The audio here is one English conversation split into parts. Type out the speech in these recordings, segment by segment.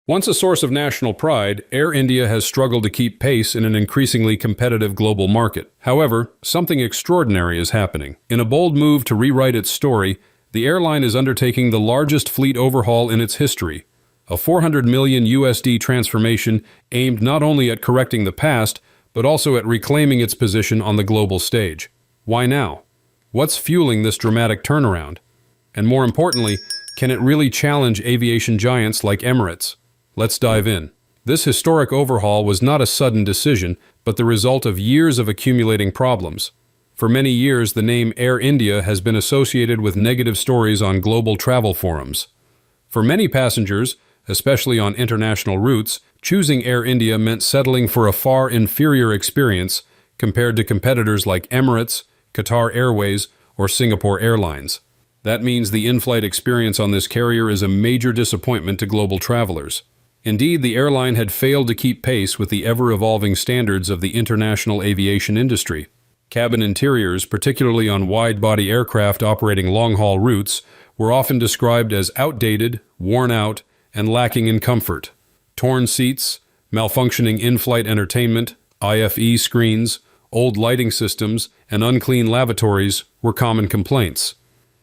Once a source of national pride, Air India has struggled to keep pace in an increasingly competitive global market. However, something extraordinary is happening. In a bold move to rewrite its story, the airline is undertaking the largest fleet overhaul in its history, a 400 million USD transformation aimed not only at correcting the past, but also at reclaiming its position on the global stage. Why now? What's fueling this dramatic turnaround? And more importantly, can it really challenge aviation giants like Emirates? Let's dive in. This historic overhaul was not a sudden decision, but the result of years of accumulating problems. For many years, the name Air India has been associated with negative stories on global travel forums. For many passengers, especially on international routes, choosing Air India meant settling for a far inferior experience compared to competitors like Emirates, Qatar Airways, or Singapore Airlines. That means the in-flight experience on this carrier is a major disappointment to global travelers. Indeed, the airline had failed to keep pace with the ever-evolving standards of the international aviation industry. Cabin interiors, particularly on wide-body aircraft operating long-haul routes, were often described as outdated, worn out, and lacking in comfort. Torn seats, malfunctioning in-flight entertainment, IFE screens, old lighting systems, and unclean lavatories were common complaints.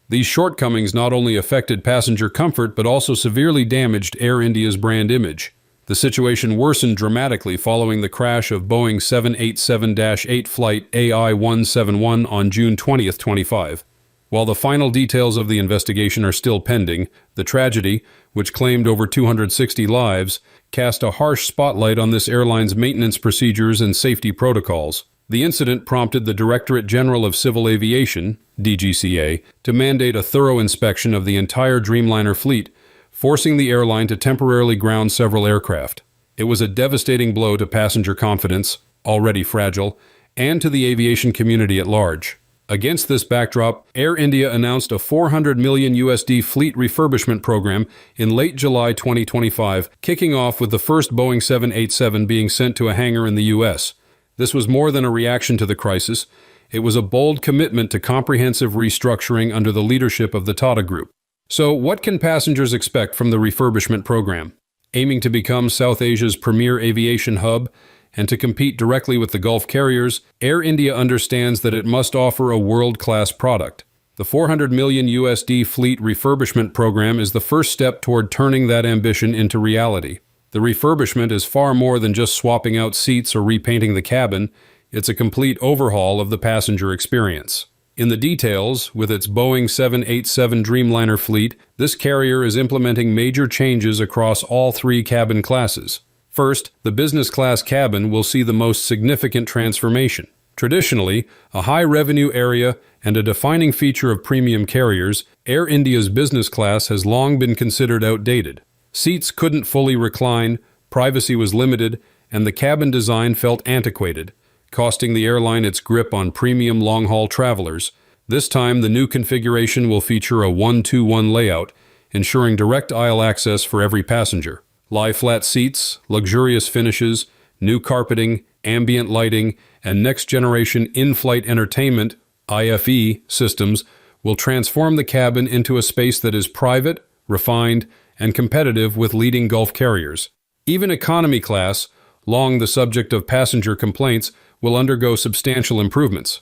These shortcomings not only affected passenger comfort but also severely damaged Air India's brand image. The situation worsened dramatically following the crash of Boeing 787-8 flight AI-171 on June 20, 2025. While the final details of the investigation are still pending, the tragedy, which claimed over 260 lives, cast a harsh spotlight on this airline's maintenance procedures and safety protocols. The incident prompted the Directorate General of Civil Aviation, DGCA, to mandate a thorough inspection of the entire Dreamliner fleet, forcing the airline to temporarily ground several aircraft. It was a devastating blow to passenger confidence, already fragile, and to the aviation community at large. Against this backdrop, Air India announced a 400 million USD fleet refurbishment program in late July 2025, kicking off with the first Boeing 787 being sent to a hangar in the US. This was more than a reaction to the crisis. It was a bold commitment to comprehensive restructuring under the leadership of the Tata Group. So, what can passengers expect from the refurbishment program? Aiming to become South Asia's premier aviation hub and to compete directly with the Gulf carriers, Air India understands that it must offer a world-class product. The 400 million USD fleet refurbishment program is the first step toward turning that ambition into reality. The refurbishment is far more than just swapping out seats or repainting the cabin. It's a complete overhaul of the passenger experience. In the details, with its Boeing 787 Dreamliner fleet, this carrier is implementing major changes across all three cabin classes. First, the business class cabin will see the most significant transformation. Traditionally, a high-revenue area and a defining feature of premium carriers, Air India's business class has long been considered outdated. Seats couldn't fully recline, privacy was limited, and the cabin design felt antiquated, costing the airline its grip on premium long-haul travelers. This time, the new configuration will feature a 1-2-1 layout, ensuring direct aisle access for every passenger. Lie-flat seats, luxurious finishes, new carpeting, ambient lighting, and next-generation in-flight entertainment (IFE) systems will transform the cabin into a space that is private, refined, and competitive with leading Gulf carriers. Even economy class, long the subject of passenger complaints, will undergo substantial improvements.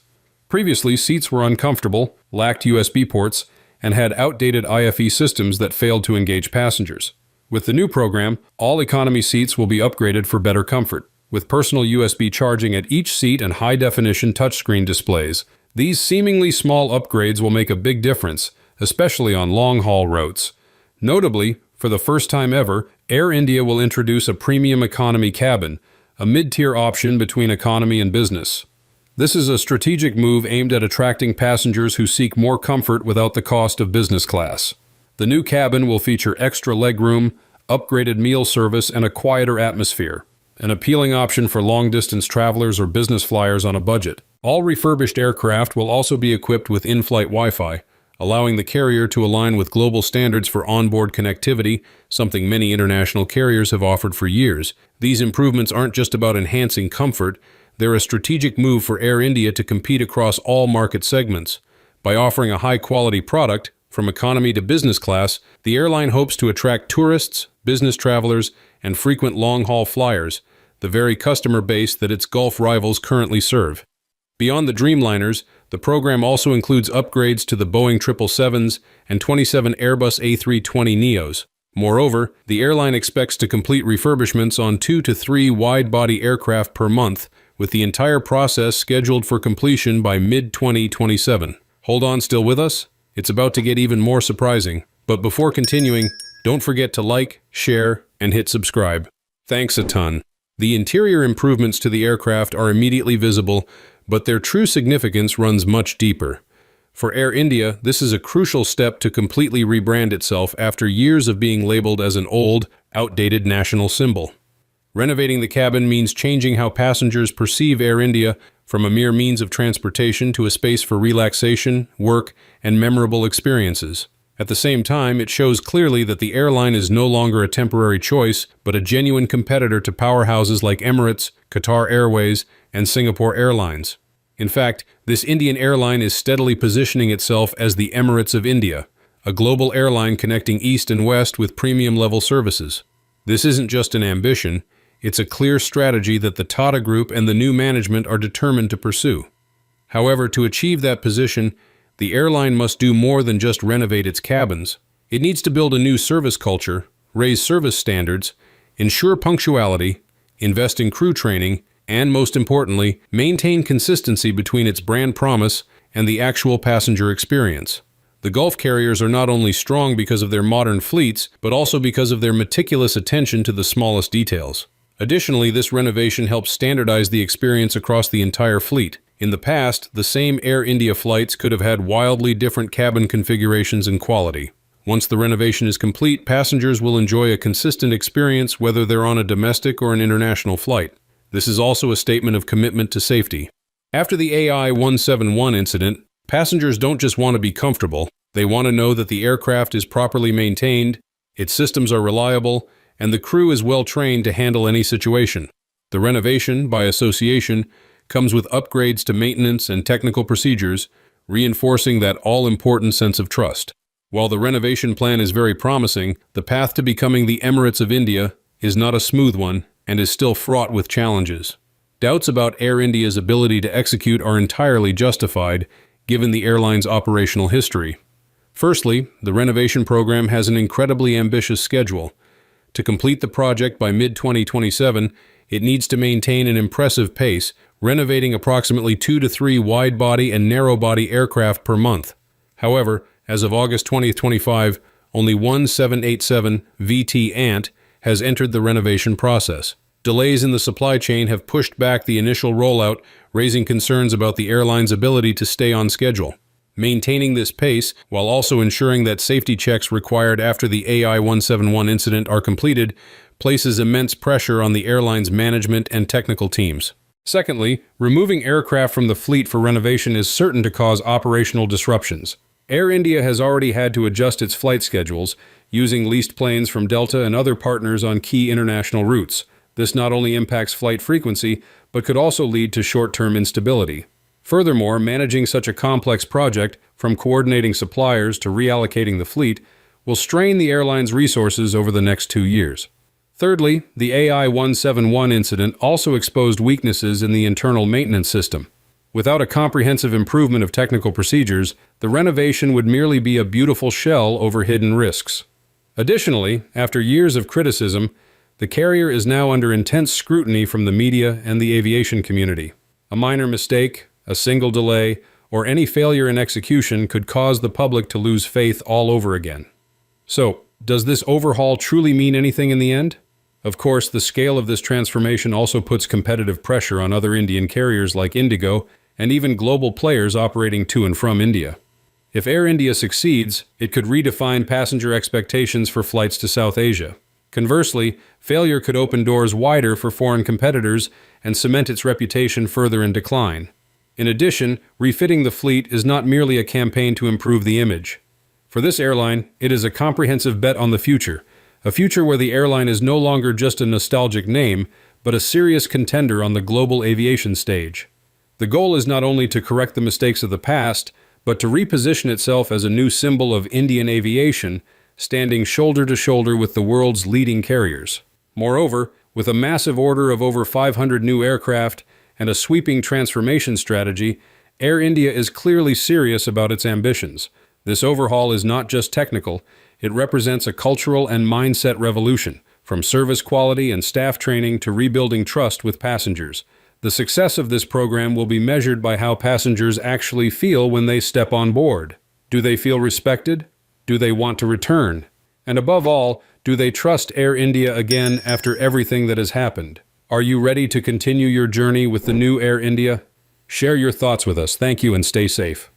Previously, seats were uncomfortable, lacked USB ports, and had outdated IFE systems that failed to engage passengers. With the new program, all economy seats will be upgraded for better comfort, with personal USB charging at each seat and high-definition touchscreen displays. These seemingly small upgrades will make a big difference, especially on long-haul routes. Notably, for the first time ever, Air India will introduce a premium economy cabin, a mid-tier option between economy and business. This is a strategic move aimed at attracting passengers who seek more comfort without the cost of business class. The new cabin will feature extra legroom, upgraded meal service, and a quieter atmosphere, an appealing option for long-distance travelers or business flyers on a budget. All refurbished aircraft will also be equipped with in-flight Wi-Fi, allowing the carrier to align with global standards for onboard connectivity, something many international carriers have offered for years. These improvements aren't just about enhancing comfort, they're a strategic move for Air India to compete across all market segments. By offering a high-quality product, From economy to business class, the airline hopes to attract tourists, business travelers, and frequent long-haul flyers, the very customer base that its Gulf rivals currently serve. Beyond the Dreamliners, the program also includes upgrades to the Boeing 777s and 27 Airbus A320neos. Moreover, the airline expects to complete refurbishments on 2 to 3 wide-body aircraft per month, with the entire process scheduled for completion by mid-2027. Hold on, still with us? It's about to get even more surprising. But before continuing, don't forget to like, share, and hit subscribe. Thanks a ton. The interior improvements to the aircraft are immediately visible, but their true significance runs much deeper. For Air India, this is a crucial step to completely rebrand itself after years of being labeled as an old, outdated national symbol. Renovating the cabin means changing how passengers perceive Air India from a mere means of transportation to a space for relaxation, work, and memorable experiences. At the same time, it shows clearly that the airline is no longer a temporary choice, but a genuine competitor to powerhouses like Emirates, Qatar Airways, and Singapore Airlines. In fact, this Indian airline is steadily positioning itself as the Emirates of India, a global airline connecting East and West with premium-level services. This isn't just an ambition, it's a clear strategy that the Tata Group and the new management are determined to pursue. However, to achieve that position, the airline must do more than just renovate its cabins. It needs to build a new service culture, raise service standards, ensure punctuality, invest in crew training, and most importantly, maintain consistency between its brand promise and the actual passenger experience. The Gulf carriers are not only strong because of their modern fleets, but also because of their meticulous attention to the smallest details. Additionally, this renovation helps standardize the experience across the entire fleet. In the past, the same Air India flights could have had wildly different cabin configurations and quality. Once the renovation is complete, passengers will enjoy a consistent experience whether they're on a domestic or an international flight. This is also a statement of commitment to safety. After the AI-171 incident, passengers don't just want to be comfortable, they want to know that the aircraft is properly maintained, its systems are reliable, and the crew is well trained to handle any situation. The renovation, by association, comes with upgrades to maintenance and technical procedures, reinforcing that all-important sense of trust. While the renovation plan is very promising, the path to becoming the Emirates of India is not a smooth one and is still fraught with challenges. Doubts about Air India's ability to execute are entirely justified, given the airline's operational history. Firstly, the renovation program has an incredibly ambitious schedule. To complete the project by mid-2027, it needs to maintain an impressive pace, renovating approximately 2 to 3 wide-body and narrow-body aircraft per month. However, as of August 2025, only one 787 VT Ant has entered the renovation process. Delays in the supply chain have pushed back the initial rollout, raising concerns about the airline's ability to stay on schedule. Maintaining this pace, while also ensuring that safety checks required after the AI-171 incident are completed, places immense pressure on the airline's management and technical teams. Secondly, removing aircraft from the fleet for renovation is certain to cause operational disruptions. Air India has already had to adjust its flight schedules, using leased planes from Delta and other partners on key international routes. This not only impacts flight frequency, but could also lead to short-term instability. Furthermore, managing such a complex project, from coordinating suppliers to reallocating the fleet, will strain the airline's resources over the next 2 years. Thirdly, the AI-171 incident also exposed weaknesses in the internal maintenance system. Without a comprehensive improvement of technical procedures, the renovation would merely be a beautiful shell over hidden risks. Additionally, after years of criticism, the carrier is now under intense scrutiny from the media and the aviation community. A minor mistake, a single delay, or any failure in execution could cause the public to lose faith all over again. So, does this overhaul truly mean anything in the end? Of course, the scale of this transformation also puts competitive pressure on other Indian carriers like Indigo and even global players operating to and from India. If Air India succeeds, it could redefine passenger expectations for flights to South Asia. Conversely, failure could open doors wider for foreign competitors and cement its reputation further in decline. In addition, refitting the fleet is not merely a campaign to improve the image. For this airline, it is a comprehensive bet on the future, a future where the airline is no longer just a nostalgic name, but a serious contender on the global aviation stage. The goal is not only to correct the mistakes of the past, but to reposition itself as a new symbol of Indian aviation, standing shoulder to shoulder with the world's leading carriers. Moreover, with a massive order of over 500 new aircraft and a sweeping transformation strategy, Air India is clearly serious about its ambitions. This overhaul is not just technical, it represents a cultural and mindset revolution, from service quality and staff training to rebuilding trust with passengers. The success of this program will be measured by how passengers actually feel when they step on board. Do they feel respected? Do they want to return? And above all, do they trust Air India again after everything that has happened? Are you ready to continue your journey with the new Air India? Share your thoughts with us. Thank you and stay safe.